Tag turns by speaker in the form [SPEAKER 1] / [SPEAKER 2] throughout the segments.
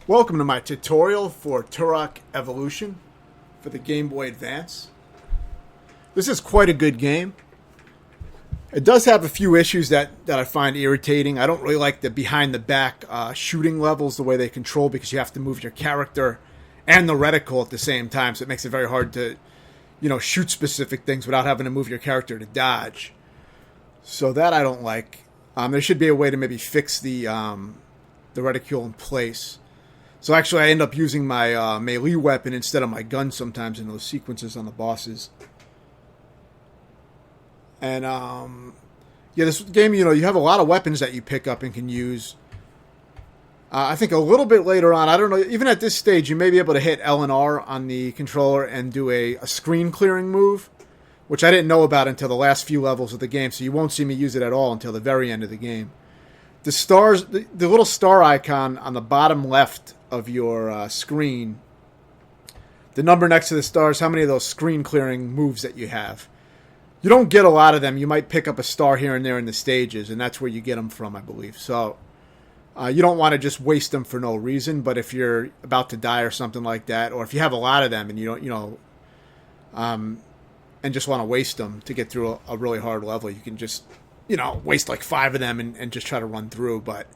[SPEAKER 1] Welcome to my tutorial for Turok Evolution for the Game Boy Advance. This is quite a good game. It does have a few issues that I find irritating. I don't really like the behind-the-back shooting levels, the way they control, because you have to move your character and the reticle at the same time, so it makes it very hard to, shoot specific things without having to move your character to dodge. So that I don't like. There should be a way to maybe fix the reticule in place. So actually, I end up using my melee weapon instead of my gun sometimes in those sequences on the bosses. And, this game, you have a lot of weapons that you pick up and can use. I think a little bit later on, I don't know, even at this stage, you may be able to hit L and R on the controller and do a screen clearing move, which I didn't know about until the last few levels of the game, so you won't see me use it at all until the very end of the game. The stars, the little star icon on the bottom left of your screen, the number next to the stars, how many of those screen clearing moves that you have. You don't get a lot of them. You might pick up a star here and there in the stages, and that's where you get them from, I believe. So you don't want to just waste them for no reason, but if you're about to die or something like that, or if you have a lot of them and you don't, and just want to waste them to get through a really hard level, you can just, waste like 5 of them and just try to run through. But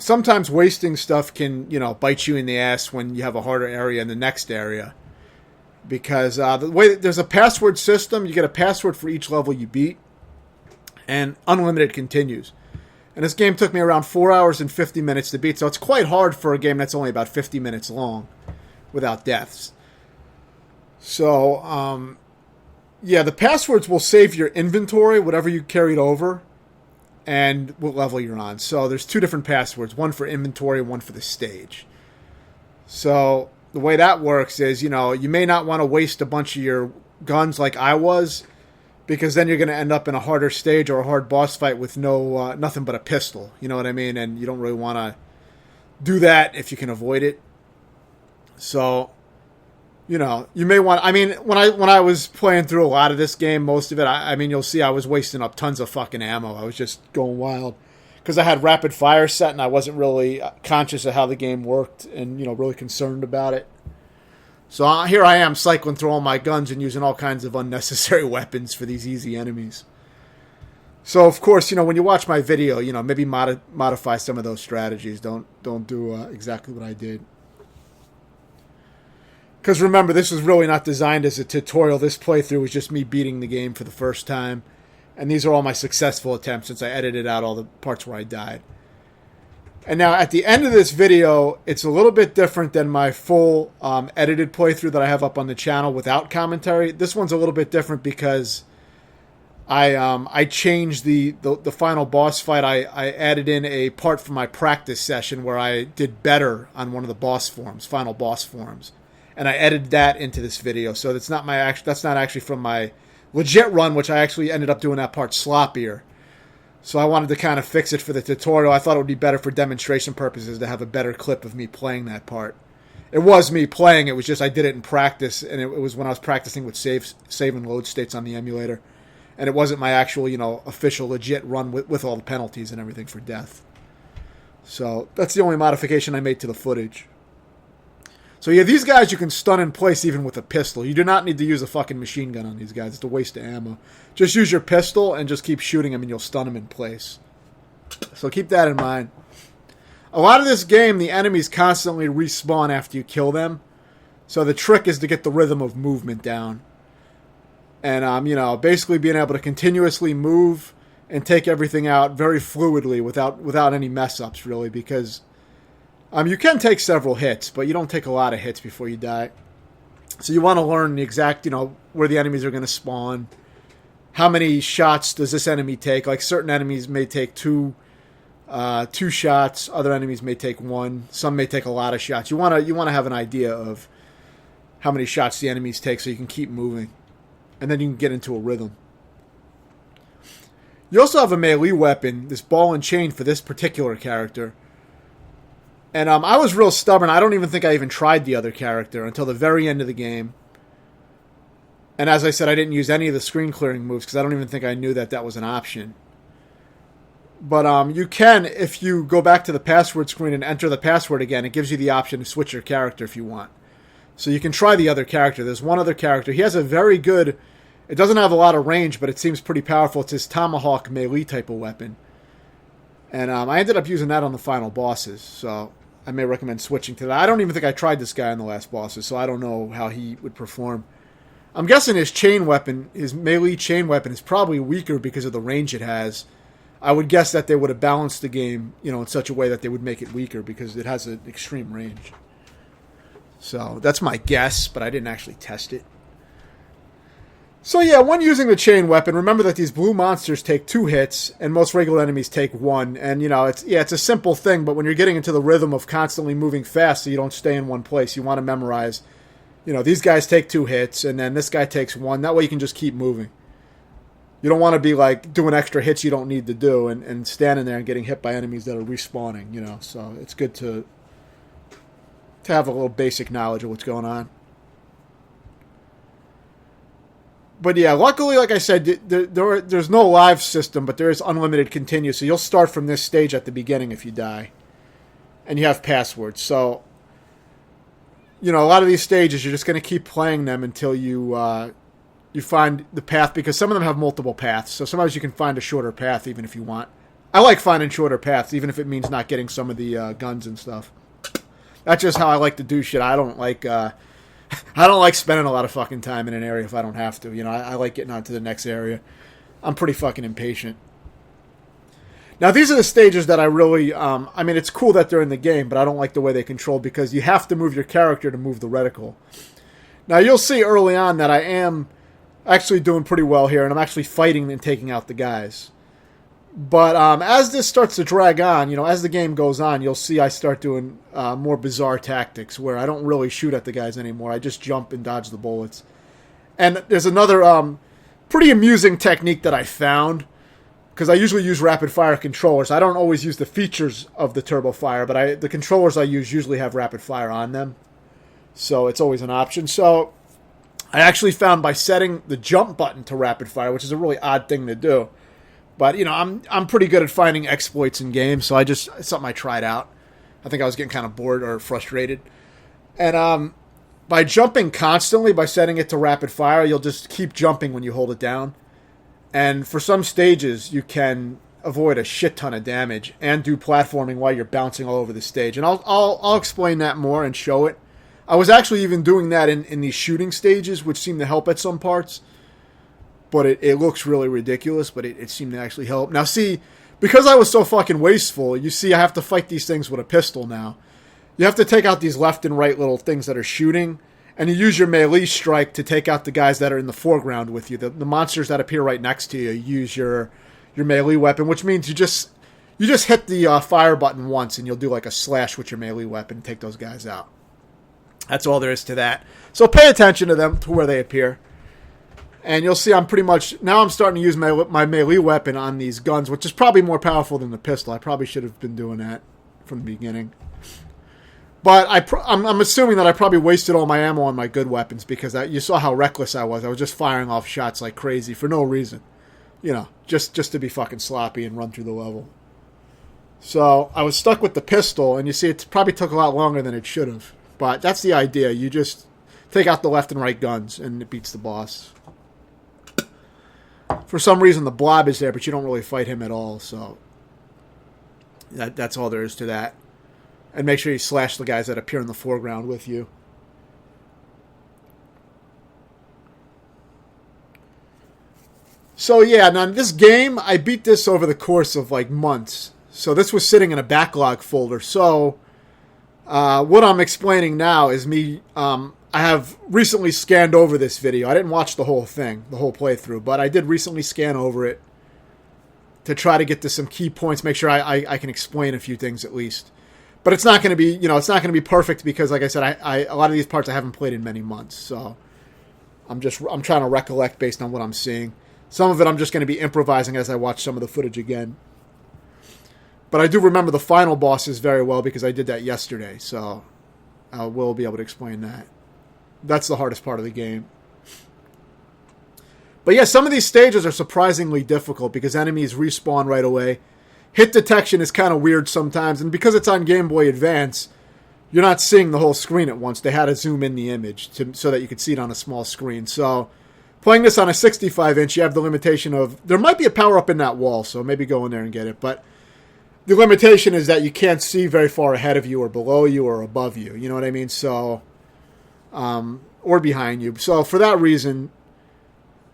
[SPEAKER 1] sometimes wasting stuff can, bite you in the ass when you have a harder area in the next area. Because the way there's a password system, you get a password for each level you beat, and unlimited continues. And this game took me around 4 hours and 50 minutes to beat, so it's quite hard for a game that's only about 50 minutes long without deaths. So, the passwords will save your inventory, whatever you carried over, and what level you're on. So there's 2 different passwords, one for inventory and one for the stage. So the way that works is, you may not want to waste a bunch of your guns like I was, because then you're going to end up in a harder stage or a hard boss fight with nothing but a pistol. You know what I mean? And you don't really want to do that if you can avoid it. So, you may want. When I was playing through a lot of this game, most of it, you'll see I was wasting up tons of fucking ammo. I was just going wild because I had rapid fire set and I wasn't really conscious of how the game worked and really concerned about it. So here I am cycling through all my guns and using all kinds of unnecessary weapons for these easy enemies. So of course, when you watch my video, maybe modify some of those strategies. Don't do exactly what I did. Because remember, this was really not designed as a tutorial. This playthrough was just me beating the game for the first time. And these are all my successful attempts since I edited out all the parts where I died. And now at the end of this video, it's a little bit different than my full edited playthrough that I have up on the channel without commentary. This one's a little bit different because I changed the final boss fight. I added in a part from my practice session where I did better on one of the final boss forms. And I edited that into this video. So that's not actually from my legit run, which I actually ended up doing that part sloppier. So I wanted to kind of fix it for the tutorial. I thought it would be better for demonstration purposes to have a better clip of me playing that part. It was me playing, it was just I did it in practice, and it was when I was practicing with save and load states on the emulator. And it wasn't my actual, official legit run with all the penalties and everything for death. So that's the only modification I made to the footage. So yeah, these guys you can stun in place even with a pistol. You do not need to use a fucking machine gun on these guys. It's a waste of ammo. Just use your pistol and just keep shooting them and you'll stun them in place. So keep that in mind. A lot of this game, the enemies constantly respawn after you kill them. So the trick is to get the rhythm of movement down. And, basically being able to continuously move and take everything out very fluidly without any mess-ups, really, because you can take several hits, but you don't take a lot of hits before you die. So you want to learn the exact, where the enemies are going to spawn. How many shots does this enemy take? Like certain enemies may take two shots. Other enemies may take 1. Some may take a lot of shots. You want to have an idea of how many shots the enemies take so you can keep moving. And then you can get into a rhythm. You also have a melee weapon, this ball and chain for this particular character. And I was real stubborn. I don't even think I even tried the other character until the very end of the game. And as I said, I didn't use any of the screen clearing moves because I don't even think I knew that was an option. But you can, if you go back to the password screen and enter the password again, it gives you the option to switch your character if you want. So you can try the other character. There's one other character. He has a very good... It doesn't have a lot of range, but it seems pretty powerful. It's his tomahawk melee type of weapon. And I ended up using that on the final bosses, so I may recommend switching to that. I don't even think I tried this guy on the last bosses, so I don't know how he would perform. I'm guessing his chain weapon, his melee chain weapon, is probably weaker because of the range it has. I would guess that they would have balanced the game, in such a way that they would make it weaker because it has an extreme range. So that's my guess, but I didn't actually test it. So yeah, when using the chain weapon, remember that these blue monsters take 2 hits, and most regular enemies take 1. And it's a simple thing, but when you're getting into the rhythm of constantly moving fast, so you don't stay in one place, you want to memorize. These guys take 2 hits, and then this guy takes 1. That way you can just keep moving. You don't want to be like doing extra hits you don't need to do, and standing there and getting hit by enemies that are respawning. So it's good to have a little basic knowledge of what's going on. But yeah, luckily, like I said, there's no live system, but there is unlimited continue. So you'll start from this stage at the beginning if you die. And you have passwords. So, a lot of these stages, you're just going to keep playing them until you find the path, because some of them have multiple paths. So sometimes you can find a shorter path even if you want. I like finding shorter paths, even if it means not getting some of the guns and stuff. That's just how I like to do shit. I don't like spending a lot of fucking time in an area if I don't have to. I like getting on to the next area. I'm pretty fucking impatient. Now, these are the stages that I really... it's cool that they're in the game, but I don't like the way they control, because you have to move your character to move the reticle. Now, you'll see early on that I am actually doing pretty well here, and I'm actually fighting and taking out the guys. But as this starts to drag on, as the game goes on, you'll see I start doing more bizarre tactics where I don't really shoot at the guys anymore. I just jump and dodge the bullets. And there's another pretty amusing technique that I found, because I usually use rapid fire controllers. I don't always use the features of the turbo fire, but the controllers I use usually have rapid fire on them. So it's always an option. So I actually found by setting the jump button to rapid fire, which is a really odd thing to do. But, I'm pretty good at finding exploits in games, so it's something I tried out. I think I was getting kind of bored or frustrated. And by jumping constantly, by setting it to rapid fire, you'll just keep jumping when you hold it down. And for some stages, you can avoid a shit ton of damage and do platforming while you're bouncing all over the stage. And I'll explain that more and show it. I was actually even doing that in these shooting stages, which seemed to help at some parts. But it looks really ridiculous, but it seemed to actually help. Now, see, because I was so fucking wasteful, you see I have to fight these things with a pistol now. You have to take out these left and right little things that are shooting, and you use your melee strike to take out the guys that are in the foreground with you. The monsters that appear right next to you, use your melee weapon, which means you just hit the fire button once, and you'll do like a slash with your melee weapon and take those guys out. That's all there is to that. So pay attention to them, to where they appear. And you'll see I'm starting to use my melee weapon on these guns, which is probably more powerful than the pistol. I probably should have been doing that from the beginning. But I'm assuming that I probably wasted all my ammo on my good weapons, because you saw how reckless I was. I was just firing off shots like crazy for no reason. Just to be fucking sloppy and run through the level. So I was stuck with the pistol, and you see it probably took a lot longer than it should have. But that's the idea. You just take out the left and right guns, and it beats the boss. For some reason, the blob is there, but you don't really fight him at all, so that's all there is to that. And make sure you slash the guys that appear in the foreground with you. So yeah, now this game, I beat this over the course of like months. So this was sitting in a backlog folder. So what I'm explaining now is me... I have recently scanned over this video. I didn't watch the whole thing, the whole playthrough, but I did recently scan over it to try to get to some key points, make sure I can explain a few things at least. But it's not going to be, it's not going to be perfect, because, like I said, a lot of these parts I haven't played in many months, so I'm trying to recollect based on what I'm seeing. Some of it I'm just going to be improvising as I watch some of the footage again. But I do remember the final bosses very well, because I did that yesterday, so I will be able to explain that. That's the hardest part of the game. But yeah, some of these stages are surprisingly difficult, because enemies respawn right away. hit detection is kind of weird sometimes, and because it's on Game Boy Advance, you're not seeing the whole screen at once. They had to zoom in the image so that you could see it on a small screen. So playing this on a 65-inch, you have the limitation of, there might be a power-up in that wall, so maybe go in there and get it, but the limitation is that you can't see very far ahead of you or below you or above you. You know what I mean? So, or behind you. So for that reason,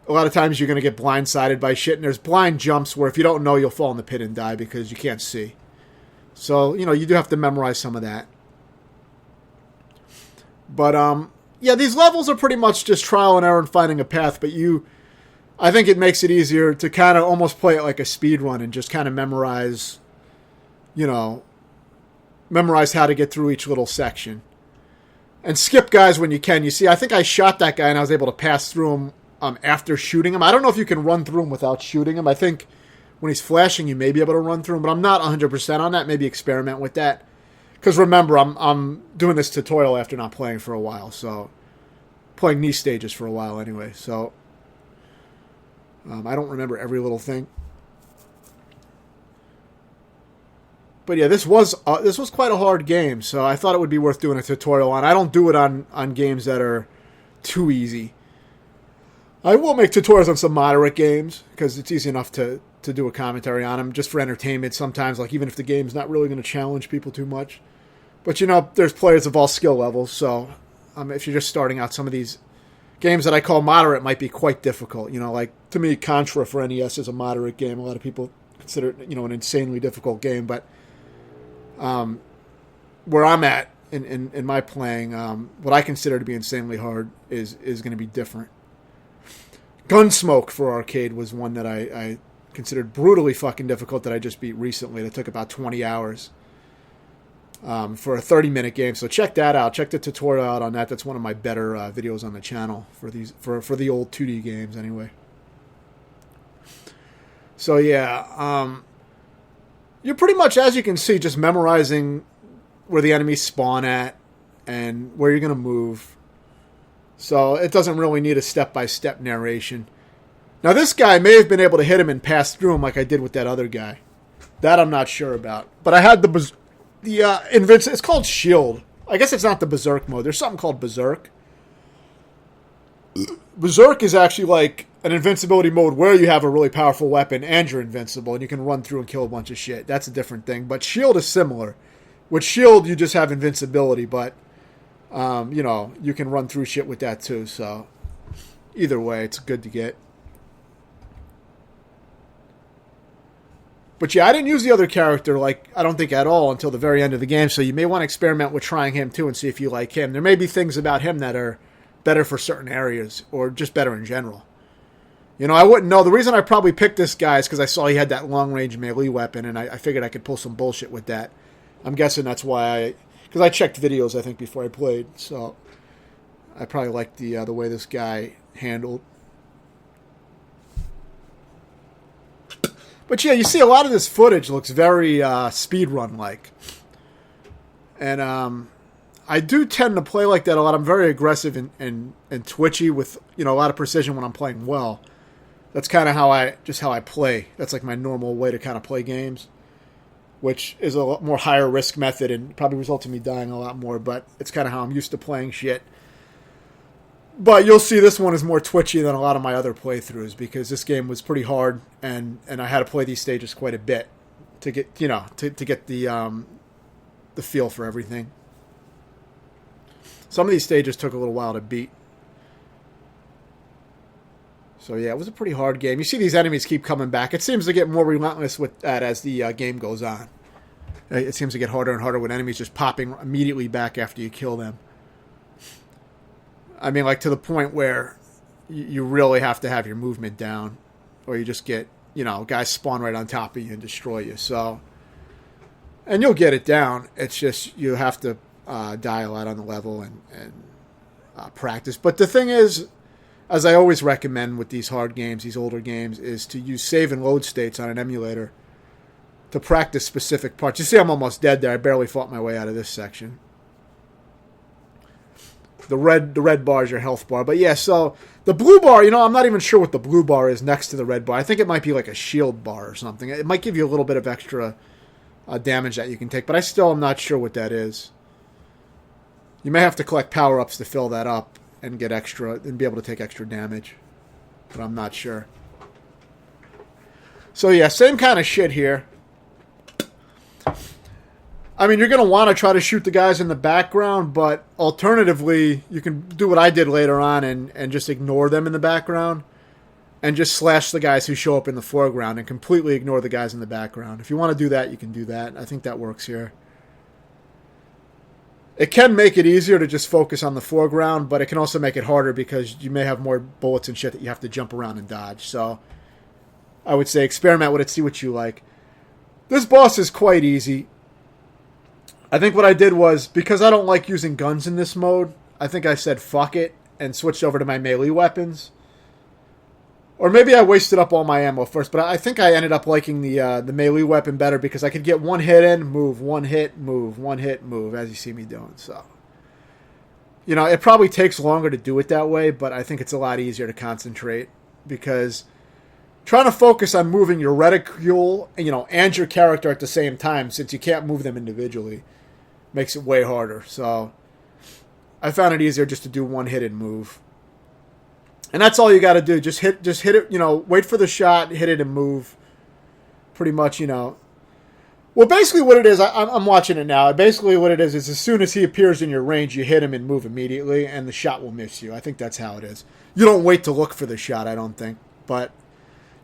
[SPEAKER 1] a lot of times you're going to get blindsided by shit, and there's blind jumps where if you don't know, you'll fall in the pit and die because you can't see. So, you know, you do have to memorize some of that. But, yeah, these levels are pretty much just trial and error and finding a path, but I think it makes it easier to kind of almost play it like a speed run and just kind of memorize how to get through each little section. And skip guys when you can. You see, I think I shot that guy and I was able to pass through him after shooting him. I don't know if you can run through him without shooting him. I think when he's flashing, you may be able to run through him, but I'm not 100% on that. Maybe experiment with that. Because remember, I'm doing this tutorial after not playing for a while, so playing these stages for a while anyway. So I don't remember every little thing. But yeah, this was quite a hard game, so I thought it would be worth doing a tutorial on. I don't do it on games that are too easy. I will make tutorials on some moderate games, because it's easy enough to do a commentary on them, just for entertainment sometimes, like even if the game's not really going to challenge people too much. But, you know, there's players of all skill levels, so if you're just starting out, some of these games that I call moderate might be quite difficult. You know, like, to me, Contra for NES is a moderate game. A lot of people consider it, an insanely difficult game, but where I'm at in my playing, what I consider to be insanely hard is going to be different. Gunsmoke for arcade was one that I considered brutally fucking difficult that I just beat recently. That took about 20 hours for a 30-minute game. So check that out. Check the tutorial out on that. That's one of my better videos on the channel for the old 2D games anyway. So yeah, you're pretty much, as you can see, just memorizing where the enemies spawn at and where you're going to move. So it doesn't really need a step-by-step narration. Now this guy may have been able to hit him and pass through him like I did with that other guy. That I'm not sure about. But I had it's called Shield. I guess it's not the Berserk mode. There's something called Berserk. Berserk is actually like an invincibility mode where you have a really powerful weapon and you're invincible and you can run through and kill a bunch of shit. That's a different thing. But Shield is similar. With Shield, you just have invincibility, but you can run through shit with that too. So either way, it's good to get. But yeah, I didn't use the other character, I don't think at all until the very end of the game, so you may want to experiment with trying him too and see if you like him. There may be things about him that are better for certain areas, or just better in general. I wouldn't know. The reason I probably picked this guy is because I saw he had that long-range melee weapon, and I figured I could pull some bullshit with that. I'm guessing that's why because I checked videos, I think, before I played, so I probably liked the way this guy handled. But yeah, you see a lot of this footage looks very speedrun-like. And I do tend to play like that a lot. I'm very aggressive and twitchy with, a lot of precision when I'm playing well. That's kind of how I play. That's like my normal way to kind of play games, which is a lot more higher risk method and probably results in me dying a lot more, but it's kind of how I'm used to playing shit. But you'll see this one is more twitchy than a lot of my other playthroughs because this game was pretty hard, and I had to play these stages quite a bit to get to get the feel for everything. Some of these stages took a little while to beat. So yeah, it was a pretty hard game. You see these enemies keep coming back. It seems to get more relentless with that as the game goes on. It seems to get harder and harder with enemies just popping immediately back after you kill them. I mean, like to the point where you really have to have your movement down, or you just get, guys spawn right on top of you and destroy you. So, and you'll get it down. It's just you have to die a lot on the level and practice. But the thing is, as I always recommend with these hard games, these older games, is to use save and load states on an emulator to practice specific parts. You see I'm almost dead there. I barely fought my way out of this section. The red bar is your health bar. But yeah, so the blue bar, I'm not even sure what the blue bar is next to the red bar. I think it might be like a shield bar or something. It might give you a little bit of extra damage that you can take, but I still am not sure what that is. You may have to collect power-ups to fill that up and get extra and be able to take extra damage, but I'm not sure. So yeah, same kind of shit here. I mean, you're going to want to try to shoot the guys in the background, but alternatively, you can do what I did later on and just ignore them in the background and just slash the guys who show up in the foreground and completely ignore the guys in the background. If you want to do that, you can do that. I think that works here. It can make it easier to just focus on the foreground, but it can also make it harder because you may have more bullets and shit that you have to jump around and dodge. So I would say experiment with it, see what you like. This boss is quite easy. I think what I did was, because I don't like using guns in this mode, I think I said fuck it and switched over to my melee weapons. Or maybe I wasted up all my ammo first, but I think I ended up liking the melee weapon better because I could get one hit in, move, one hit, move, one hit, move, as you see me doing. So, it probably takes longer to do it that way, but I think it's a lot easier to concentrate because trying to focus on moving your reticule, and your character at the same time, since you can't move them individually, makes it way harder. So I found it easier just to do one hit and move. And that's all you got to do. Just hit it, wait for the shot, hit it and move. Pretty much, Well, basically what it is, I'm watching it now. Basically what it is as soon as he appears in your range, you hit him and move immediately, and the shot will miss you. I think that's how it is. You don't wait to look for the shot, I don't think. But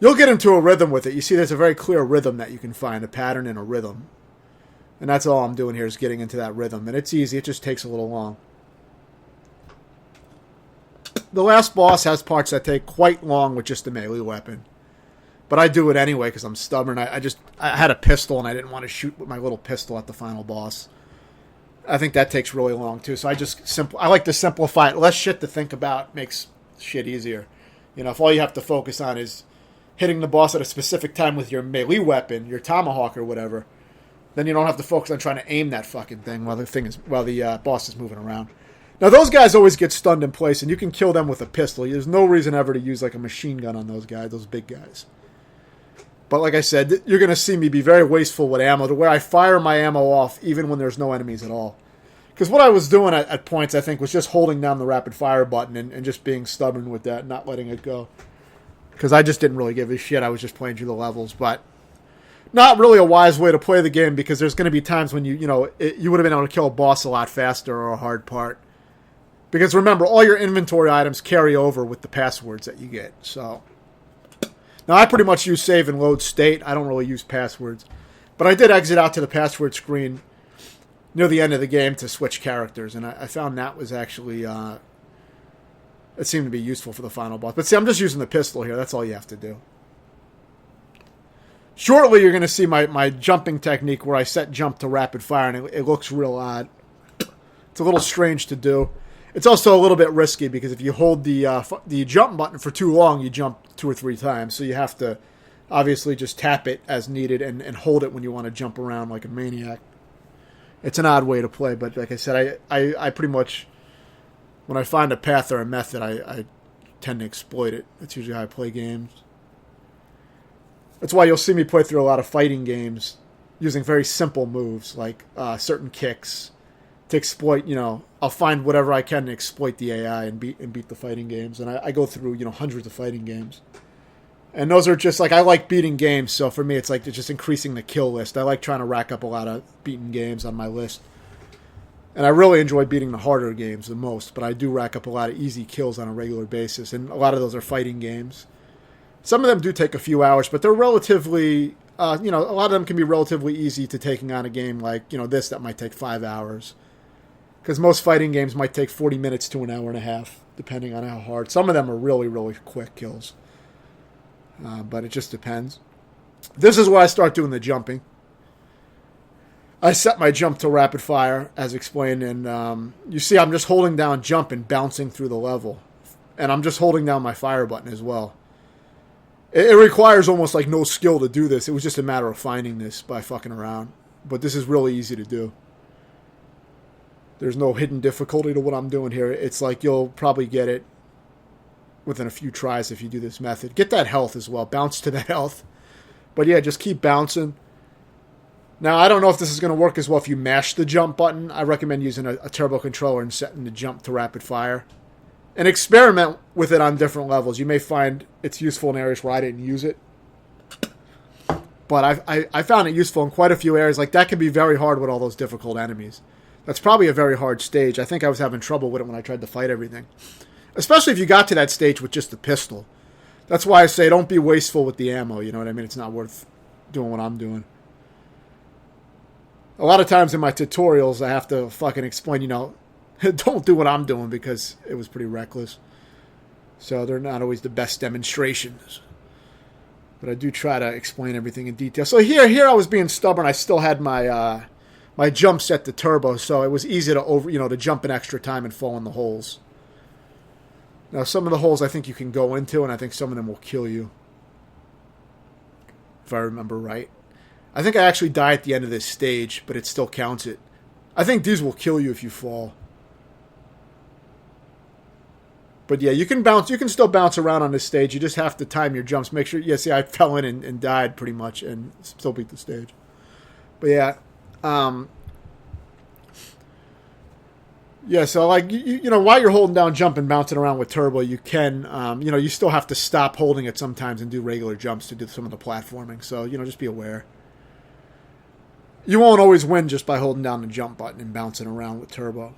[SPEAKER 1] you'll get into a rhythm with it. You see there's a very clear rhythm that you can find, a pattern and a rhythm. And that's all I'm doing here is getting into that rhythm. And it's easy. It just takes a little long. The last boss has parts that take quite long with just a melee weapon. But I do it anyway because I'm stubborn. I had a pistol and I didn't want to shoot with my little pistol at the final boss. I think that takes really long too. So I like to simplify it. Less shit to think about makes shit easier. If all you have to focus on is hitting the boss at a specific time with your melee weapon, your tomahawk or whatever, then you don't have to focus on trying to aim that fucking thing while the boss is moving around. Now, those guys always get stunned in place, and you can kill them with a pistol. There's no reason ever to use like a machine gun on those guys, those big guys. But like I said, you're going to see me be very wasteful with ammo, to where I fire my ammo off even when there's no enemies at all. Because what I was doing at points, I think, was just holding down the rapid fire button and just being stubborn with that, not letting it go. Because I just didn't really give a shit. I was just playing through the levels, but not really a wise way to play the game, because there's going to be times when you would have been able to kill a boss a lot faster or a hard part. Because remember, all your inventory items carry over with the passwords that you get. So now I pretty much use save and load state. I don't really use passwords. But I did exit out to the password screen near the end of the game to switch characters. And I found that was actually, it seemed to be useful for the final boss. But see, I'm just using the pistol here. That's all you have to do. Shortly, you're going to see my jumping technique where I set jump to rapid fire. And it looks real odd. It's a little strange to do. It's also a little bit risky because if you hold the jump button for too long, you jump 2 or 3 times. So you have to obviously just tap it as needed and hold it when you want to jump around like a maniac. It's an odd way to play, but like I said, I pretty much, when I find a path or a method, I tend to exploit it. That's usually how I play games. That's why you'll see me play through a lot of fighting games using very simple moves like certain kicks to exploit, I'll find whatever I can to exploit the AI and beat the fighting games. And I go through, hundreds of fighting games. And those are just, I like beating games, so for me it's just increasing the kill list. I like trying to rack up a lot of beaten games on my list. And I really enjoy beating the harder games the most, but I do rack up a lot of easy kills on a regular basis, and a lot of those are fighting games. Some of them do take a few hours, but they're relatively, a lot of them can be relatively easy to taking on a game like, this that might take 5 hours. Because most fighting games might take 40 minutes to an hour and a half, depending on how hard. Some of them are really, really quick kills. But it just depends. This is where I start doing the jumping. I set my jump to rapid fire, as explained. And you see I'm just holding down jump and bouncing through the level. And I'm just holding down my fire button as well. It requires almost like no skill to do this. It was just a matter of finding this by fucking around. But this is really easy to do. There's no hidden difficulty to what I'm doing here. It's like you'll probably get it within a few tries if you do this method. Get that health as well. Bounce to that health. But yeah, just keep bouncing. Now, I don't know if this is going to work as well if you mash the jump button. I recommend using a turbo controller and setting the jump to rapid fire. And experiment with it on different levels. You may find it's useful in areas where I didn't use it. But I found it useful in quite a few areas. Like, that can be very hard with all those difficult enemies. That's probably a very hard stage. I think I was having trouble with it when I tried to fight everything. Especially if you got to that stage with just the pistol. That's why I say don't be wasteful with the ammo, you know what I mean? It's not worth doing what I'm doing. A lot of times in my tutorials, I have to fucking explain, you know, don't do what I'm doing because it was pretty reckless. So they're not always the best demonstrations. But I do try to explain everything in detail. So here I was being stubborn. I still had my my jump set to turbo, so it was easy to jump an extra time and fall in the holes. Now, some of the holes I think you can go into, and I think some of them will kill you. If I remember right. I think I actually die at the end of this stage, but it still counts it. I think these will kill you if you fall. But yeah, you can bounce. You can still bounce around on this stage. You just have to time your jumps. Make sure. Yeah, see, I fell in and died pretty much, and still beat the stage. But yeah, yeah. So like you know, while you're holding down jump and bouncing around with turbo, you can you still have to stop holding it sometimes and do regular jumps to do some of the platforming. So just be aware. You won't always win just by holding down the jump button and bouncing around with turbo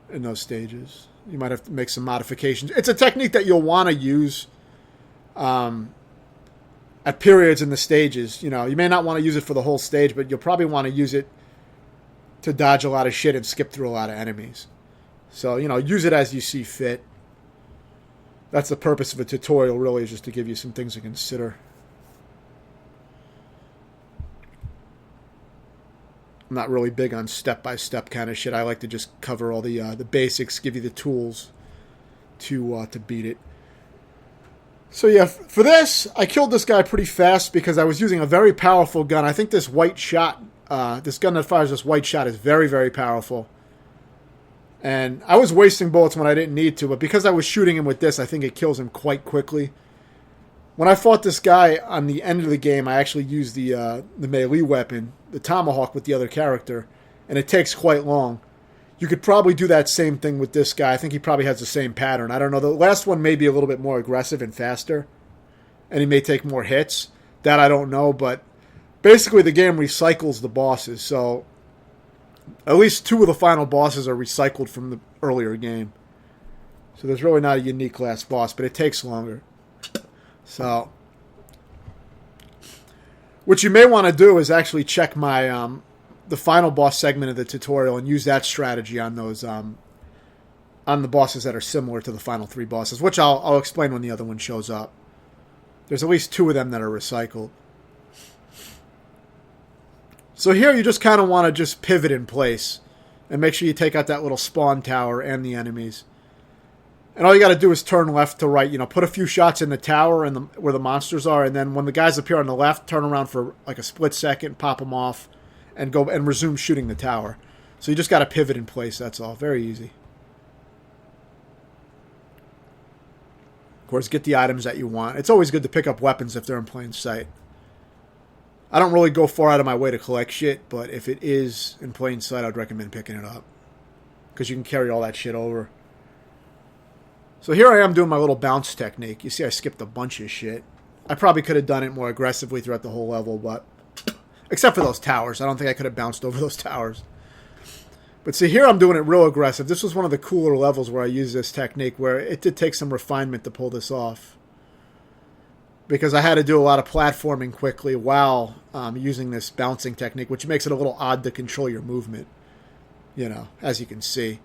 [SPEAKER 1] in those stages. You might have to make some modifications. It's a technique that you'll want to use at periods in the stages. You know, you may not want to use it for the whole stage, but you'll probably want to use it to dodge a lot of shit and skip through a lot of enemies. So, use it as you see fit. That's the purpose of a tutorial, really, is just to give you some things to consider. I'm not really big on step-by-step kind of shit. I like to just cover all the basics, give you the tools to beat it. So yeah, for this, I killed this guy pretty fast because I was using a very powerful gun. I think this white shot, this gun that fires this white shot is very, very powerful. And I was wasting bullets when I didn't need to, but because I was shooting him with this, I think it kills him quite quickly. When I fought this guy on the end of the game, I actually used the melee weapon, the tomahawk, with the other character, and it takes quite long. You could probably do that same thing with this guy. I think he probably has the same pattern. I don't know. The last one may be a little bit more aggressive and faster, and he may take more hits. That I don't know, but basically the game recycles the bosses, so at least 2 of the final bosses are recycled from the earlier game. So there's really not a unique last boss, but it takes longer. So, what you may want to do is actually check my the final boss segment of the tutorial and use that strategy on those on the bosses that are similar to the final 3 bosses, which I'll explain when the other one shows up. There's at least 2 of them that are recycled. So here you just kind of want to just pivot in place and make sure you take out that little spawn tower and the enemies. And all you got to do is turn left to right. Put a few shots in the tower and where the monsters are, and then when the guys appear on the left, turn around for like a split second, pop them off, and go and resume shooting the tower. So you just got to pivot in place. That's all. Very easy. Of course, get the items that you want. It's always good to pick up weapons if they're in plain sight. I don't really go far out of my way to collect shit, but if it is in plain sight, I'd recommend picking it up, because you can carry all that shit over. So here I am doing my little bounce technique. You see I skipped a bunch of shit. I probably could have done it more aggressively throughout the whole level, but except for those towers. I don't think I could have bounced over those towers. But see, here I'm doing it real aggressive. This was one of the cooler levels where I used this technique, where it did take some refinement to pull this off. Because I had to do a lot of platforming quickly while using this bouncing technique, which makes it a little odd to control your movement, as you can see.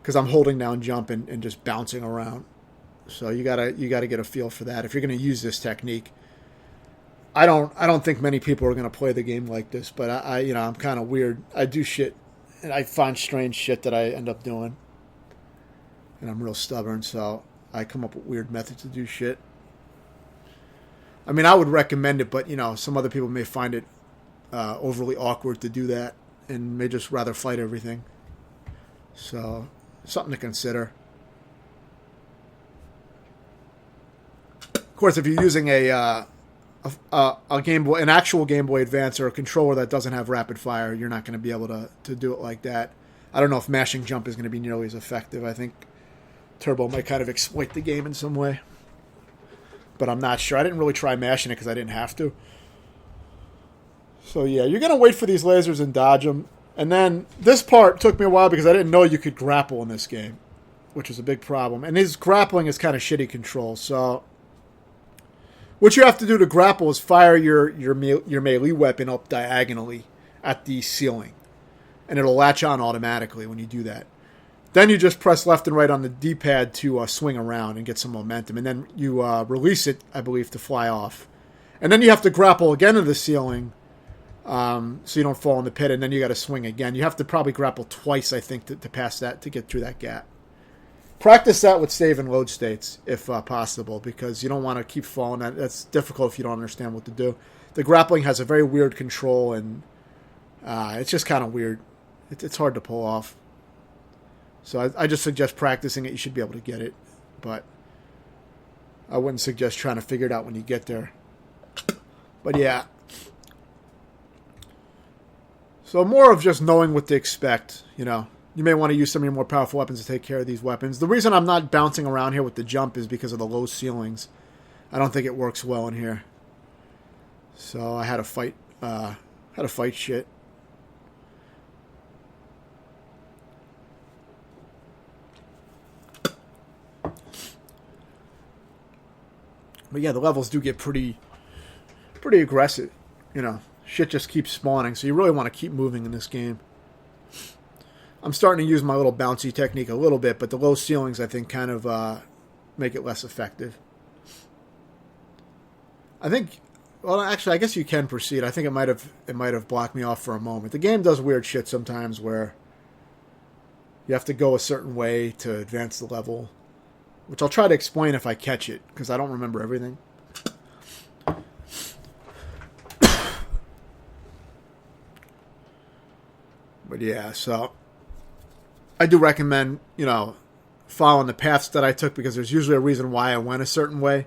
[SPEAKER 1] Because I'm holding down jump and just bouncing around. So you gotta get a feel for that if you're gonna use this technique. I don't think many people are gonna play the game like this, but I'm kind of weird. I do shit, and I find strange shit that I end up doing, and I'm real stubborn, so I come up with weird methods to do shit. I mean, I would recommend it, but some other people may find it overly awkward to do that, and may just rather fight everything. So, something to consider. Of course, if you're using a Game Boy, an actual Game Boy Advance or a controller that doesn't have rapid fire, you're not going to be able to do it like that. I don't know if mashing jump is going to be nearly as effective. I think Turbo might kind of exploit the game in some way, but I'm not sure. I didn't really try mashing it because I didn't have to. So yeah, you're going to wait for these lasers and dodge them. And then this part took me a while because I didn't know you could grapple in this game, which was a big problem. And his grappling is kind of shitty control. So what you have to do to grapple is fire your melee weapon up diagonally at the ceiling. And it'll latch on automatically when you do that. Then you just press left and right on the D-pad to swing around and get some momentum. And then you release it, I believe, to fly off. And then you have to grapple again to the ceiling so you don't fall in the pit. And then you got to swing again. You have to probably grapple twice, I think, to pass that, to get through that gap. Practice that with save and load states, if possible, because you don't want to keep falling. That's difficult if you don't understand what to do. The grappling has a very weird control, and it's just kind of weird. It's hard to pull off. So I just suggest practicing it. You should be able to get it, but I wouldn't suggest trying to figure it out when you get there. But yeah. So more of just knowing what to expect, you know. You may want to use some of your more powerful weapons to take care of these weapons. The reason I'm not bouncing around here with the jump is because of the low ceilings. I don't think it works well in here. So I had to fight shit. But yeah, the levels do get pretty aggressive. You know, shit just keeps spawning, so you really want to keep moving in this game. I'm starting to use my little bouncy technique a little bit, but the low ceilings, I think, kind of make it less effective. I think, well, actually, I guess you can proceed. I think it might have blocked me off for a moment. The game does weird shit sometimes where you have to go a certain way to advance the level, which I'll try to explain if I catch it, because I don't remember everything. But yeah, so I do recommend, you know, following the paths that I took, because there's usually a reason why I went a certain way.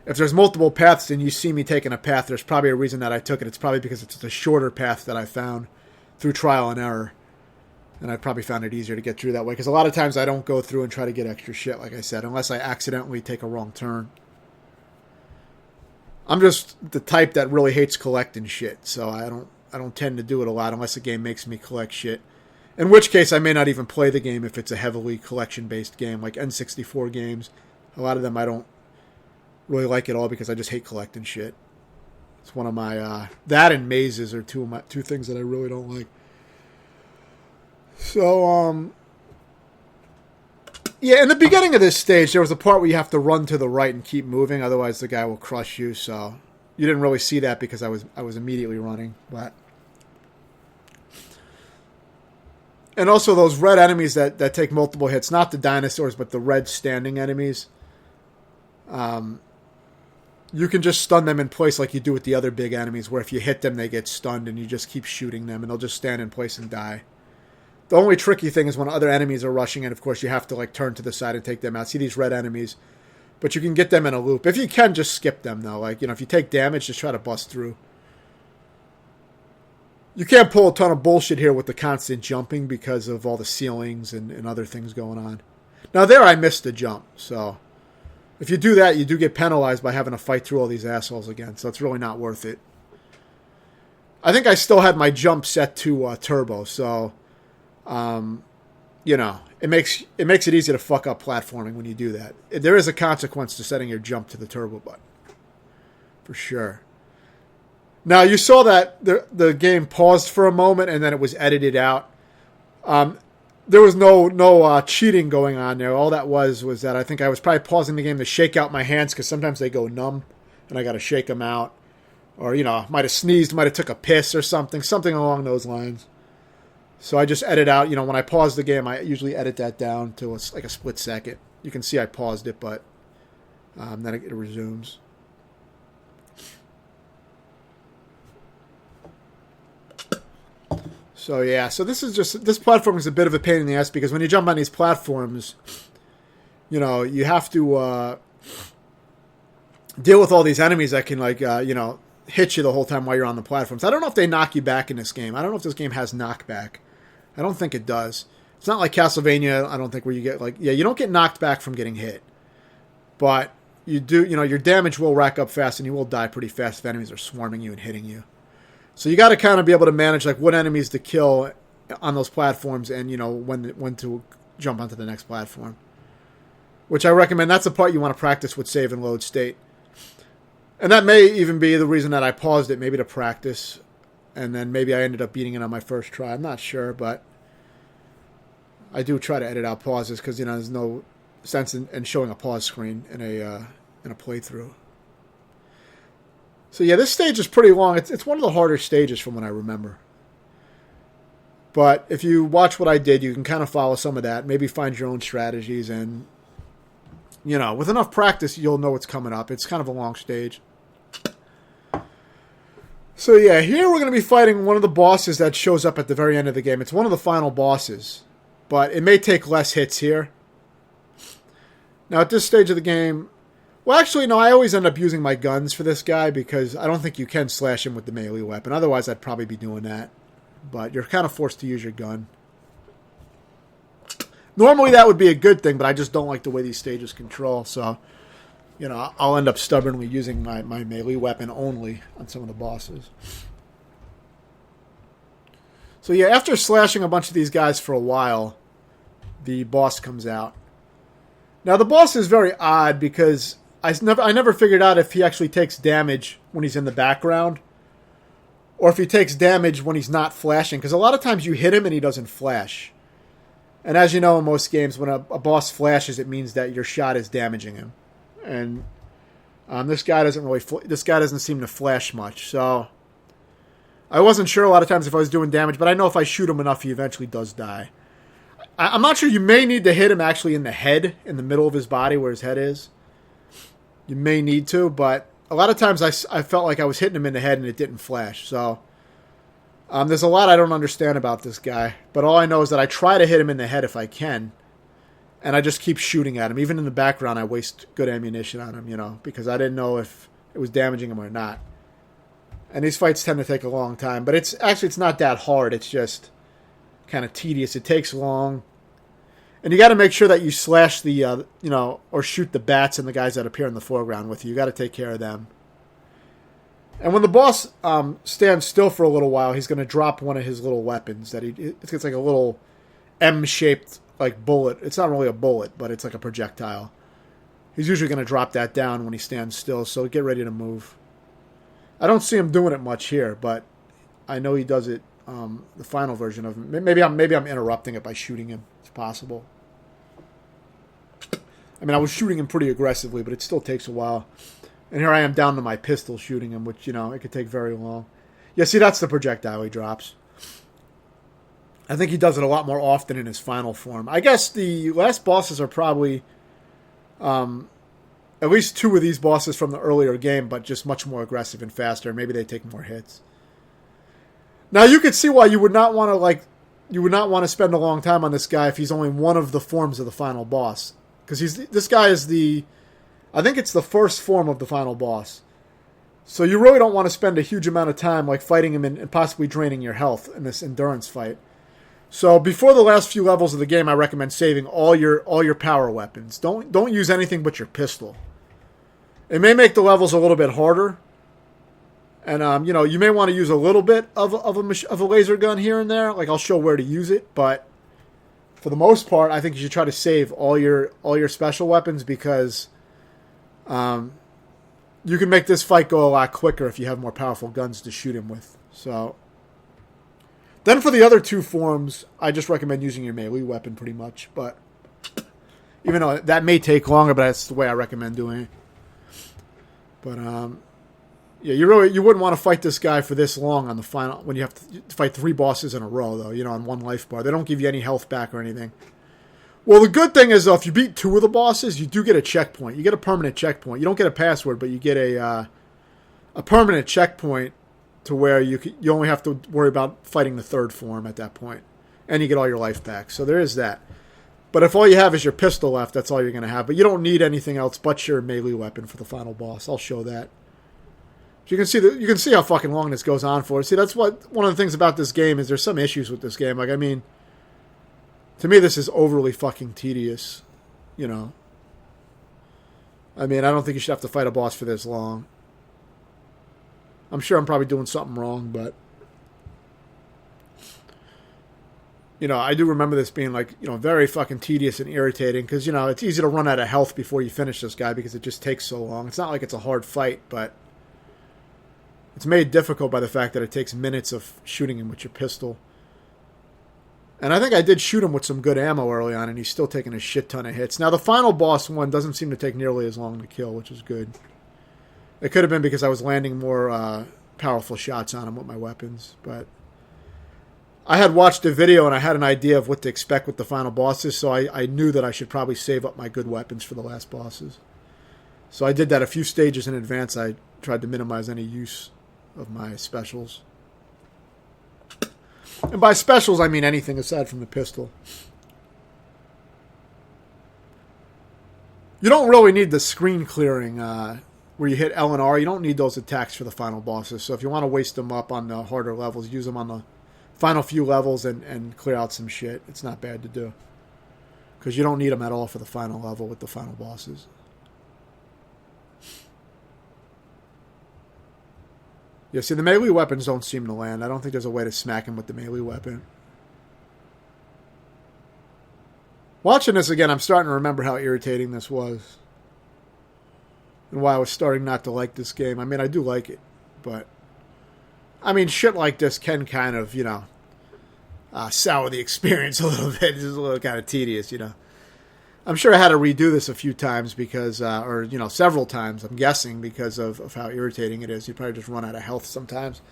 [SPEAKER 1] If there's multiple paths and you see me taking a path, there's probably a reason that I took it. It's probably because it's the shorter path that I found through trial and error. And I probably found it easier to get through that way. Because a lot of times I don't go through and try to get extra shit, like I said, unless I accidentally take a wrong turn. I'm just the type that really hates collecting shit, so I don't tend to do it a lot unless the game makes me collect shit. In which case, I may not even play the game if it's a heavily collection-based game, like N64 games. A lot of them I don't really like at all because I just hate collecting shit. It's one of my... that and mazes are two things that I really don't like. So, yeah, in the beginning of this stage, there was a part where you have to run to the right and keep moving, otherwise the guy will crush you, so... You didn't really see that because I was immediately running, but... And also those red enemies that take multiple hits, not the dinosaurs, but the red standing enemies. You can just stun them in place like you do with the other big enemies, where if you hit them, they get stunned, and you just keep shooting them, and they'll just stand in place and die. The only tricky thing is when other enemies are rushing, and of course you have to like turn to the side and take them out. See these red enemies? But you can get them in a loop. If you can, just skip them, though. Like, you know, if you take damage, just try to bust through. You can't pull a ton of bullshit here with the constant jumping because of all the ceilings and other things going on. Now, there I missed the jump, so... If you do that, you do get penalized by having to fight through all these assholes again, so it's really not worth it. I think I still had my jump set to turbo, so... you know, it makes it easy to fuck up platforming when you do that. There is a consequence to setting your jump to the turbo button. For sure. Now, you saw that the game paused for a moment and then it was edited out. There was no cheating going on there. All that was that I think I was probably pausing the game to shake out my hands because sometimes they go numb and I got to shake them out. Or, you know, might have sneezed, might have took a piss or something along those lines. So I just edit out, you know, when I pause the game, I usually edit that down to like a split second. You can see I paused it, but then it resumes. So yeah, so this platform is a bit of a pain in the ass because when you jump on these platforms, you know, you have to deal with all these enemies that can hit you the whole time while you're on the platforms. I don't know if they knock you back in this game. I don't know if this game has knockback. I don't think it does. It's not like Castlevania, I don't think, where you get you don't get knocked back from getting hit. But you do, your damage will rack up fast and you will die pretty fast if enemies are swarming you and hitting you. So you got to kind of be able to manage what enemies to kill on those platforms and, when to jump onto the next platform. Which I recommend. That's the part you want to practice with save and load state. And that may even be the reason that I paused it, maybe to practice. And then maybe I ended up beating it on my first try. I'm not sure, but I do try to edit out pauses because, there's no sense in showing a pause screen in a playthrough. So yeah, this stage is pretty long. It's one of the harder stages from what I remember. But if you watch what I did, you can kind of follow some of that. Maybe find your own strategies and, with enough practice, you'll know what's coming up. It's kind of a long stage. So yeah, here we're going to be fighting one of the bosses that shows up at the very end of the game. It's one of the final bosses, but it may take less hits here. Now at this stage of the game, well actually no, I always end up using my guns for this guy because I don't think you can slash him with the melee weapon. Otherwise I'd probably be doing that. But you're kind of forced to use your gun. Normally that would be a good thing, but I just don't like the way these stages control, so I'll end up stubbornly using my melee weapon only on some of the bosses. So yeah, after slashing a bunch of these guys for a while, the boss comes out. Now the boss is very odd because I never figured out if he actually takes damage when he's in the background or if he takes damage when he's not flashing, because a lot of times you hit him and he doesn't flash. And as you know, in most games, when a boss flashes, it means that your shot is damaging him. And this guy doesn't seem to flash much. So I wasn't sure a lot of times if I was doing damage, but I know if I shoot him enough, he eventually does die. I'm not sure. You may need to hit him actually in the head, in the middle of his body where his head is. You may need to, but a lot of times I felt like I was hitting him in the head and it didn't flash. So there's a lot I don't understand about this guy, but all I know is that I try to hit him in the head if I can, and I just keep shooting at him. Even in the background, I waste good ammunition on him, because I didn't know if it was damaging him or not. And these fights tend to take a long time, but it's not that hard. It's just kind of tedious. It takes long, and you got to make sure that you slash the or shoot the bats and the guys that appear in the foreground with you. You got to take care of them. And when the boss stands still for a little while, he's going to drop one of his little weapons it's like a little M-shaped bullet. It's not really a bullet, but it's like a projectile. He's usually going to drop that down when he stands still, so get ready to move. I don't see him doing it much here, but I know he does it the final version of him. Maybe I'm interrupting it by shooting him. It's possible. I mean, I was shooting him pretty aggressively, but it still takes a while. And here I am down to my pistol shooting him, which, it could take very long. Yeah, see, that's the projectile he drops. I think he does it a lot more often in his final form. I guess the last bosses are probably at least two of these bosses from the earlier game, but just much more aggressive and faster. Maybe they take more hits. Now, you could see why you would not want to spend a long time on this guy if he's only one of the forms of the final boss. Because this guy is I think it's the first form of the final boss. So you really don't want to spend a huge amount of time fighting him and possibly draining your health in this endurance fight. So before the last few levels of the game, I recommend saving all your power weapons. Don't use anything but your pistol. It may make the levels a little bit harder. And you may want to use a little bit of a laser gun here and there. I'll show where to use it, but for the most part, I think you should try to save all your special weapons because you can make this fight go a lot quicker if you have more powerful guns to shoot him with. So then for the other two forms, I just recommend using your melee weapon pretty much. But even though that may take longer, but that's the way I recommend doing it. But yeah, you wouldn't want to fight this guy for this long on the final when you have to fight three bosses in a row though. On one life bar, they don't give you any health back or anything. Well, the good thing is, though, if you beat two of the bosses, you do get a checkpoint. You get a permanent checkpoint. You don't get a password, but you get a permanent checkpoint to where you only have to worry about fighting the third form at that point, and you get all your life back. So there is that. But if all you have is your pistol left, that's all you're going to have. But you don't need anything else but your melee weapon for the final boss. I'll show that. So you can see how fucking long this goes on for. See, that's what one of the things about this game is. There's some issues with this game. Like, I mean, to me, this is overly fucking tedious. You know. I mean, I don't think you should have to fight a boss for this long. I'm sure I'm probably doing something wrong, but you know, I do remember this being like, you know, very fucking tedious and irritating because, you know, it's easy to run out of health before you finish this guy because it just takes so long. It's not like it's a hard fight, but it's made difficult by the fact that it takes minutes of shooting him with your pistol. And I think I did shoot him with some good ammo early on, and he's still taking a shit ton of hits. Now, the final boss one doesn't seem to take nearly as long to kill, which is good. It could have been because I was landing more powerful shots on him with my weapons, but I had watched a video and I had an idea of what to expect with the final bosses, so I knew that I should probably save up my good weapons for the last bosses. So I did that a few stages in advance. I tried to minimize any use of my specials. And by specials, I mean anything aside from the pistol. You don't really need the screen clearing where you hit L and R. You don't need those attacks for the final bosses. So if you want to waste them up on the harder levels, use them on the final few levels and clear out some shit. It's not bad to do. Because you don't need them at all for the final level with the final bosses. Yeah, see, the melee weapons don't seem to land. I don't think there's a way to smack him with the melee weapon. Watching this again, I'm starting to remember how irritating this was. And why I was starting not to like this game. I mean, I do like it. But, I mean, shit like this can kind of, you know, sour the experience a little bit. It's a little kind of tedious, you know. I'm sure I had to redo this a few times because, or, you know, several times, I'm guessing, because of how irritating it is. You probably just run out of health sometimes.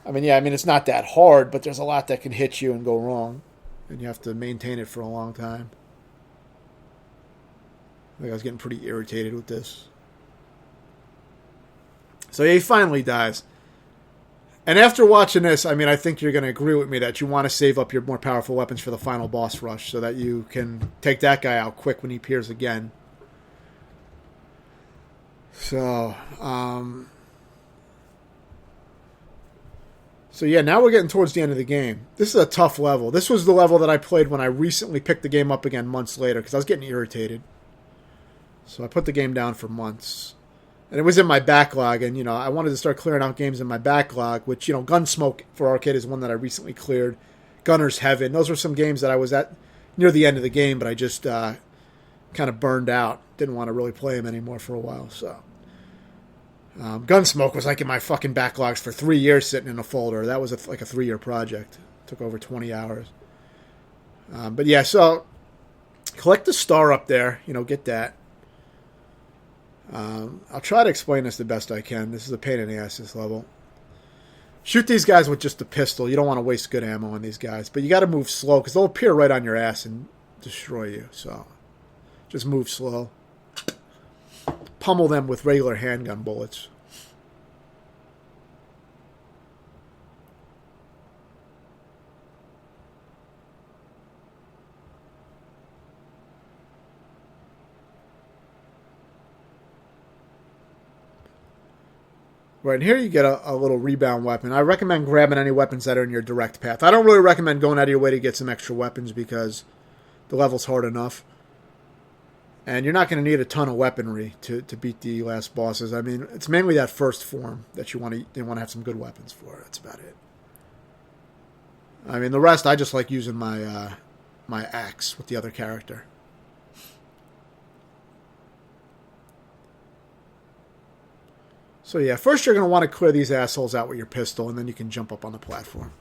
[SPEAKER 1] I mean, yeah, I mean, it's not that hard, but there's a lot that can hit you and go wrong. And you have to maintain it for a long time. I think I was getting pretty irritated with this. So yeah, he finally dies. And after watching this, I mean, I think you're going to agree with me that you want to save up your more powerful weapons for the final boss rush so that you can take that guy out quick when he appears again. So yeah, now we're getting towards the end of the game. This is a tough level. This was the level that I played when I recently picked the game up again months later because I was getting irritated. So I put the game down for months. And it was in my backlog, and, you know, I wanted to start clearing out games in my backlog, which, you know, Gunsmoke for arcade is one that I recently cleared. Gunner's Heaven. Those were some games that I was at near the end of the game, but I just kind of burned out. Didn't want to really play them anymore for a while, so. Gunsmoke was like in my fucking backlogs for 3 years sitting in a folder. That was like a 3-year project. It took over 20 hours. But yeah, so collect the star up there. You know, get that. I'll try to explain this the best I can. This is a pain in the ass, this level. Shoot these guys with just a pistol. You don't want to waste good ammo on these guys. But you got to move slow because they'll appear right on your ass and destroy you. So just move slow. Pummel them with regular handgun bullets. Right, and here you get a little rebound weapon. I recommend grabbing any weapons that are in your direct path. I don't really recommend going out of your way to get some extra weapons because the level's hard enough. And you're not going to need a ton of weaponry to beat the last bosses. I mean, it's mainly that first form that you want to have some good weapons for. That's about it. I mean, the rest, I just like using my my axe with the other character. So yeah, first you're going to want to clear these assholes out with your pistol, and then you can jump up on the platform.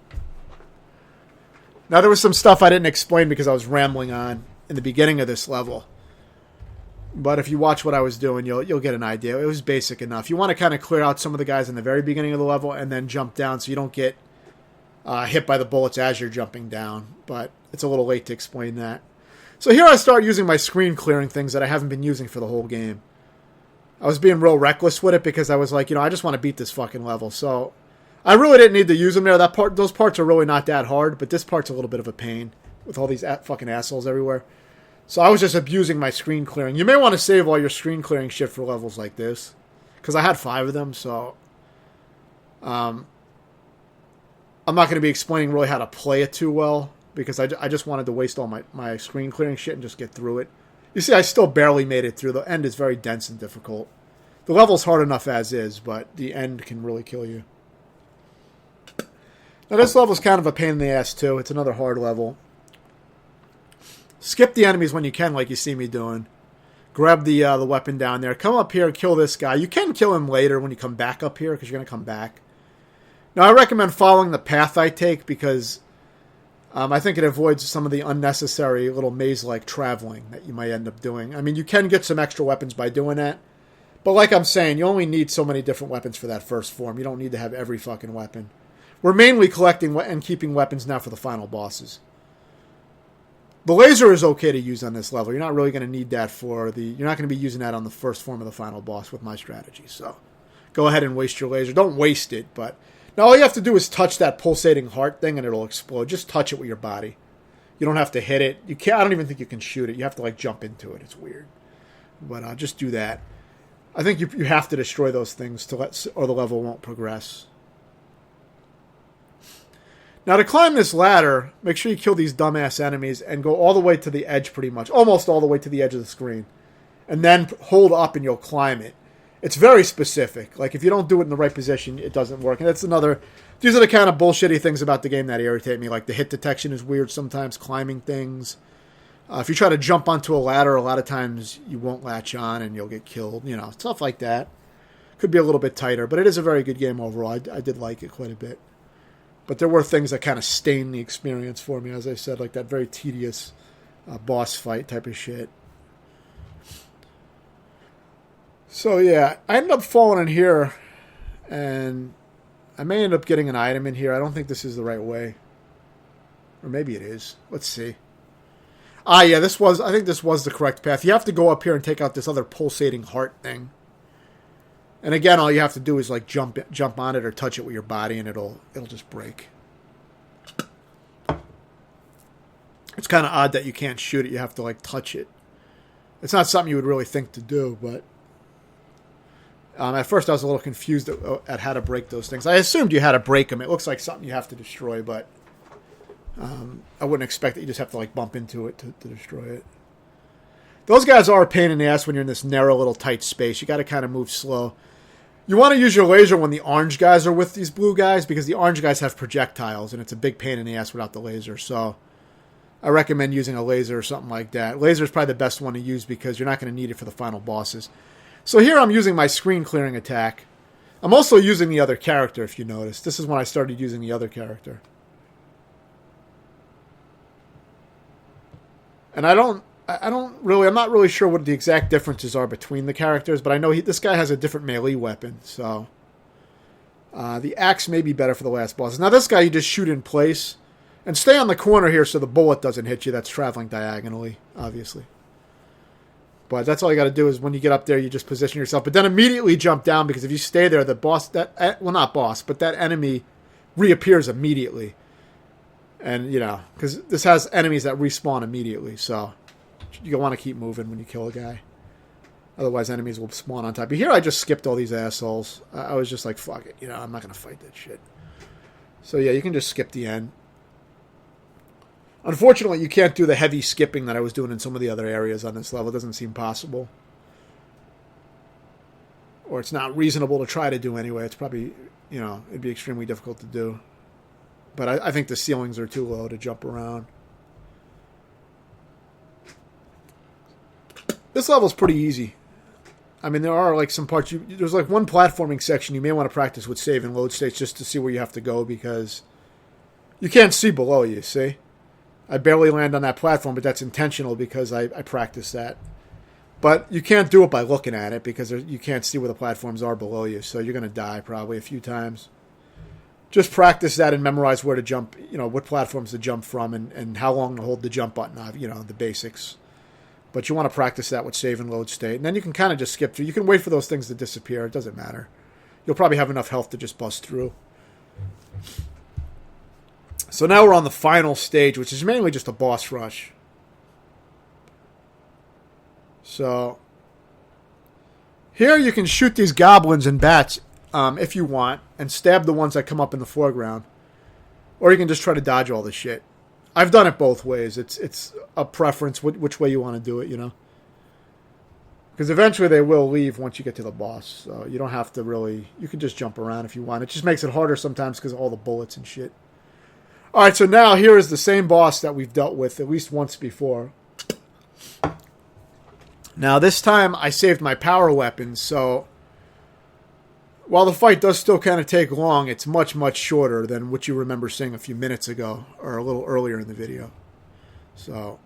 [SPEAKER 1] Now, there was some stuff I didn't explain because I was rambling on in the beginning of this level. But if you watch what I was doing, you'll get an idea. It was basic enough. You want to kind of clear out some of the guys in the very beginning of the level and then jump down so you don't get hit by the bullets as you're jumping down. But it's a little late to explain that. So here I start using my screen clearing things that I haven't been using for the whole game. I was being real reckless with it because I was like, you know, I just want to beat this fucking level. So I really didn't need to use them there. Those parts are really not that hard, but this part's a little bit of a pain with all these fucking assholes everywhere. So I was just abusing my screen clearing. You may want to save all your screen clearing shit for levels like this, because I had 5 of them. So I'm not going to be explaining really how to play it too well, because I just wanted to waste all my screen clearing shit and just get through it. You see, I still barely made it through. The end is very dense and difficult. The level's hard enough as is, but the end can really kill you. Now, this level's kind of a pain in the ass, too. It's another hard level. Skip the enemies when you can, like you see me doing. Grab the weapon down there. Come up here and kill this guy. You can kill him later when you come back up here, because you're going to come back. Now, I recommend following the path I take, because I think it avoids some of the unnecessary little maze-like traveling that you might end up doing. I mean, you can get some extra weapons by doing that. But like I'm saying, you only need so many different weapons for that first form. You don't need to have every fucking weapon. We're mainly collecting and keeping weapons now for the final bosses. The laser is okay to use on this level. You're not really going to need that for the... You're not going to be using that on the first form of the final boss with my strategy. So go ahead and waste your laser. Don't waste it, but... Now all you have to do is touch that pulsating heart thing and it'll explode. Just touch it with your body. You don't have to hit it. You can't... I don't even think you can shoot it. You have to, like, jump into it. It's weird. But just do that. I think you have to destroy those things or the level won't progress. Now, to climb this ladder, make sure you kill these dumbass enemies and go all the way to the edge pretty much. Almost all the way to the edge of the screen. And then hold up and you'll climb it. It's very specific. Like, if you don't do it in the right position, it doesn't work. And that's another... These are the kind of bullshitty things about the game that irritate me. Like, the hit detection is weird sometimes, climbing things. If you try to jump onto a ladder, a lot of times you won't latch on and you'll get killed. You know, stuff like that. Could be a little bit tighter, but it is a very good game overall. I did like it quite a bit. But there were things that kind of stained the experience for me, as I said, like that very tedious boss fight type of shit. So yeah, I ended up falling in here, and I may end up getting an item in here. I don't think this is the right way. Or maybe it is. Let's see. Ah, yeah, I think this was the correct path. You have to go up here and take out this other pulsating heart thing. And again, all you have to do is like jump on it or touch it with your body, and it'll just break. It's kind of odd that you can't shoot it. You have to like touch it. It's not something you would really think to do, but at first I was a little confused at how to break those things. I assumed you had to break them. It looks like something you have to destroy, but I wouldn't expect that you just have to like bump into it to destroy it. Those guys are a pain in the ass when you're in this narrow little tight space. You got to kind of move slow. You want to use your laser when the orange guys are with these blue guys, because the orange guys have projectiles, and it's a big pain in the ass without the laser. So I recommend using a laser or something like that. Laser is probably the best one to use because you're not going to need it for the final bosses. So here I'm using my screen clearing attack. I'm also using the other character, if you notice. This is when I started using the other character. And I'm not really sure what the exact differences are between the characters, but I know this guy has a different melee weapon, so the axe may be better for the last boss. Now this guy you just shoot in place, and stay on the corner here so the bullet doesn't hit you. That's traveling diagonally, obviously. But that's all you got to do is when you get up there, you just position yourself, but then immediately jump down, because if you stay there, the boss, not boss, but that enemy reappears immediately. And, you know, because this has enemies that respawn immediately, so you want to keep moving when you kill a guy. Otherwise, enemies will spawn on top of you. Here, I just skipped all these assholes. I was just like, fuck it, you know, I'm not going to fight that shit. So, yeah, you can just skip the end. Unfortunately, you can't do the heavy skipping that I was doing in some of the other areas on this level. It doesn't seem possible. Or it's not reasonable to try to do anyway. It's probably, you know, it'd be extremely difficult to do. But I think the ceilings are too low to jump around. This level's pretty easy. I mean, there are like some parts. There's like one platforming section you may want to practice with save and load states just to see where you have to go, because you can't see below you, see? I barely land on that platform, but that's intentional because I practiced that. But you can't do it by looking at it because you can't see where the platforms are below you, so you're going to die probably a few times. Just practice that and memorize where to jump, you know, what platforms to jump from and how long to hold the jump button, you know, the basics. But you want to practice that with save and load state. And then you can kind of just skip through. You can wait for those things to disappear. It doesn't matter. You'll probably have enough health to just bust through. So now we're on the final stage, which is mainly just a boss rush. So here you can shoot these goblins and bats if you want, and stab the ones that come up in the foreground. Or you can just try to dodge all the shit. I've done it both ways. It's a preference which way you want to do it, you know. Because eventually they will leave once you get to the boss. So you don't have to really... You can just jump around if you want. It just makes it harder sometimes because of all the bullets and shit. Alright, so now here is the same boss that we've dealt with at least once before. Now this time I saved my power weapons, so... While the fight does still kind of take long, it's much, much shorter than what you remember seeing a few minutes ago, or a little earlier in the video. So,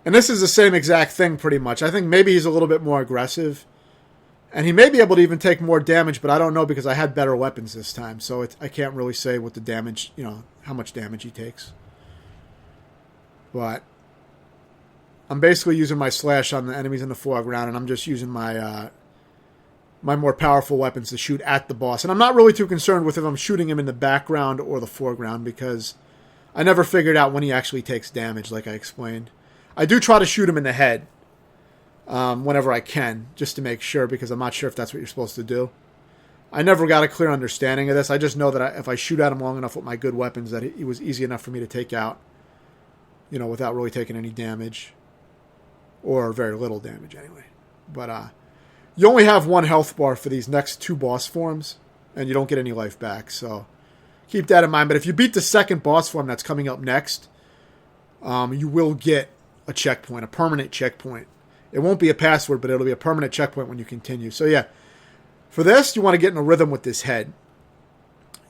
[SPEAKER 1] and this is the same exact thing pretty much. I think maybe he's a little bit more aggressive, and he may be able to even take more damage, but I don't know because I had better weapons this time, so I can't really say what the damage, you know, how much damage he takes. But I'm basically using my slash on the enemies in the foreground, and I'm just using my my more powerful weapons to shoot at the boss. And I'm not really too concerned with if I'm shooting him in the background or the foreground, because I never figured out when he actually takes damage, like I explained. I do try to shoot him in the head whenever I can, just to make sure, because I'm not sure if that's what you're supposed to do. I never got a clear understanding of this. I just know that if I shoot at him long enough with my good weapons, that it was easy enough for me to take out, you know, without really taking any damage. Or very little damage, anyway. But, you only have one health bar for these next two boss forms, and you don't get any life back, so keep that in mind. But if you beat the second boss form that's coming up next, you will get a checkpoint, a permanent checkpoint. It won't be a password, but it'll be a permanent checkpoint when you continue. So yeah, for this, you want to get in a rhythm with this head.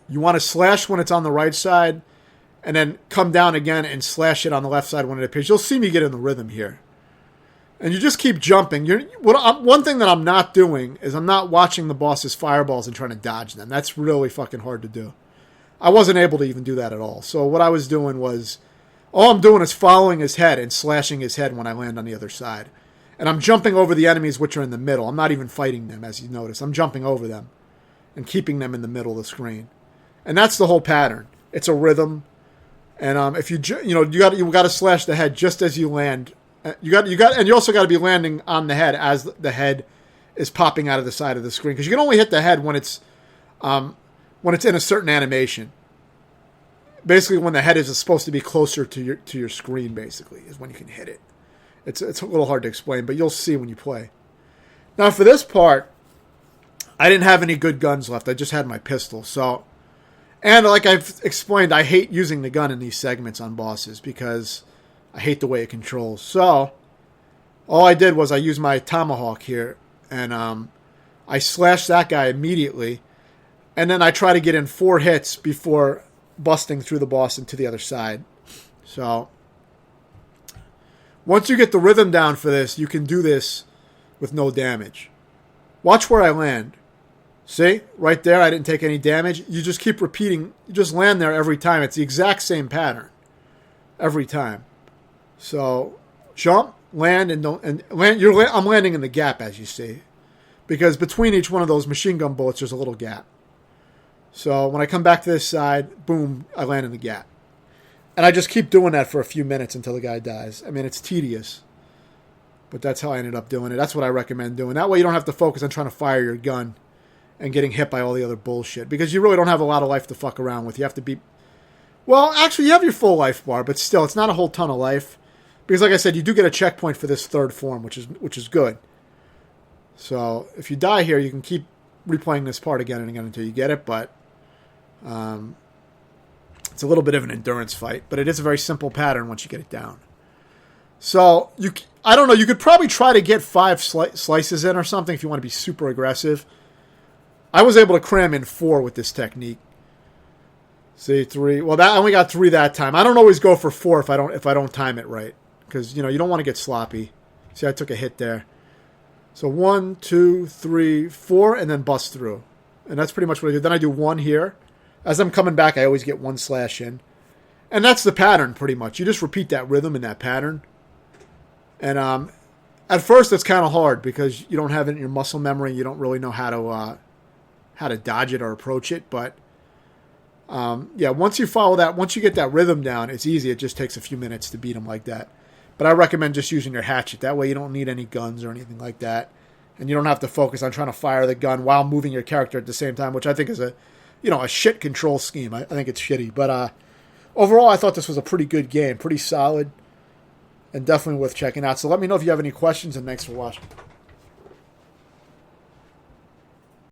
[SPEAKER 1] You want to slash when it's on the right side, and then come down again and slash it on the left side when it appears. You'll see me get in the rhythm here. And you just keep jumping. One thing that I'm not doing is I'm not watching the boss's fireballs and trying to dodge them. That's really fucking hard to do. I wasn't able to even do that at all. So what I was doing was, all I'm doing is following his head and slashing his head when I land on the other side. And I'm jumping over the enemies which are in the middle. I'm not even fighting them, as you notice. I'm jumping over them and keeping them in the middle of the screen. And that's the whole pattern. It's a rhythm. And if you got to slash the head just as you land. And you also got to be landing on the head as the head is popping out of the side of the screen, because you can only hit the head when it's in a certain animation. Basically, when the head is supposed to be closer to your screen, basically, is when you can hit it. It's a little hard to explain, but you'll see when you play. Now, for this part, I didn't have any good guns left. I just had my pistol. So, and like I've explained, I hate using the gun in these segments on bosses because I hate the way it controls. So, all I did was I used my tomahawk here, and I slashed that guy immediately, and then I try to get in 4 hits before busting through the boss and to the other side. So, once you get the rhythm down for this, you can do this with no damage. Watch where I land. See? Right there, I didn't take any damage. You just keep repeating. You just land there every time. It's the exact same pattern. Every time. So, jump, land, and land. I'm landing in the gap, as you see, because between each one of those machine gun bullets, there's a little gap. So when I come back to this side, boom, I land in the gap, and I just keep doing that for a few minutes until the guy dies. I mean, it's tedious, but that's how I ended up doing it. That's what I recommend doing. That way, you don't have to focus on trying to fire your gun and getting hit by all the other bullshit, because you really don't have a lot of life to fuck around with. You have to be. Well, actually, you have your full life bar, but still, it's not a whole ton of life. Because, like I said, you do get a checkpoint for this third form, which is good. So, if you die here, you can keep replaying this part again and again until you get it, but it's a little bit of an endurance fight. But it is a very simple pattern once you get it down. So, I don't know, you could probably try to get 5 slices in or something if you want to be super aggressive. I was able to cram in 4 with this technique. See, 3. Well, I only got 3 that time. I don't always go for 4 if I don't time it right, because you don't want to get sloppy. See, I took a hit there. So 1, 2, 3, 4, and then bust through, and that's pretty much what I do. Then I do 1 here. As I'm coming back, I always get 1 slash in, and that's the pattern pretty much. You just repeat that rhythm in that pattern, and at first it's kind of hard because you don't have it in your muscle memory. You don't really know how to dodge it or approach it, but Yeah, once you follow that, once you get that rhythm down, it's easy. It just takes a few minutes to beat them like that. But I recommend just using your hatchet. That way you don't need any guns or anything like that. And you don't have to focus on trying to fire the gun while moving your character at the same time, which I think is a shit control scheme. I think it's shitty. But overall, I thought this was a pretty good game, pretty solid, and definitely worth checking out. So let me know if you have any questions, and thanks for watching.